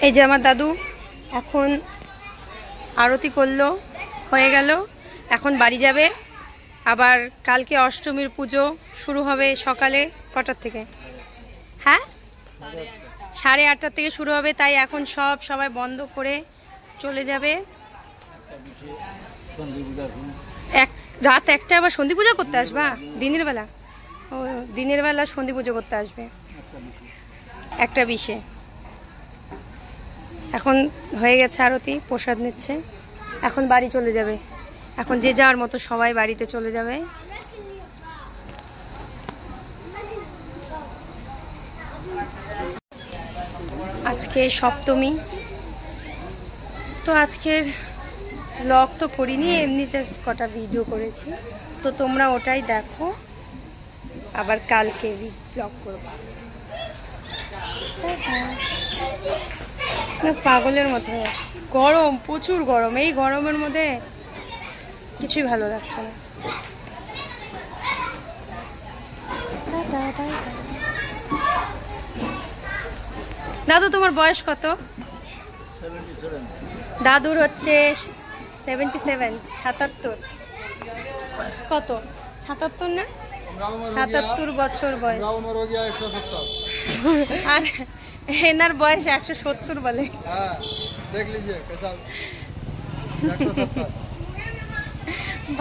এই যে আমার দাদু এখন আরতি করলো, হয়ে গেল, এখন বাড়ি যাবে। আবার কালকে অষ্টমীর পুজো শুরু হবে সকালে কটার থেকে? হ্যাঁ 8:30 থেকে শুরু হবে, তাই এখন সবাই বন্ধ করে চলে যাবে। রাত 1টা আবার সন্ধি পুজো করতে আসবা? দিনের বেলা? ও দিনের বেলা সন্ধি পুজো করতে আসবে 1:20-এ। এখন হয়ে গেছে আরতি, প্রসাদ নিচ্ছে, এখন বাড়ি চলে যাবে। এখন যে যাওয়ার মতো সবাই বাড়িতে চলে যাবে। আজকে সপ্তমী, তো আজকের ব্লগ তো করিনি, এমনি জাস্ট কটা ভিডিও করেছি, তো তোমরা ওটাই দেখো। আবার কালকে ব্লগ করবো। পাগলের মতো গরম, প্রচুর গরম। এই গরমের মধ্যে কিছুই ভালো লাগছে না। দাদু তোমার বয়স কত? দাদুর হচ্ছে 77, 77। কত? 77 না? 77 বছর বয়স। আর এনার বয়স 170 বলে।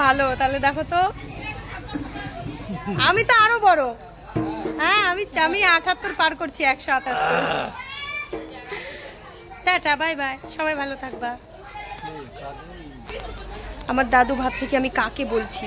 ভালো, তাহলে দেখো তো, আমি তো আরো বড়। হ্যাঁ আমি 78 পার করছি, 178। টাটা, বাই বাই, সবাই ভালো থাকবা। আমার দাদু ভাবছে কি আমি কাকে বলছি।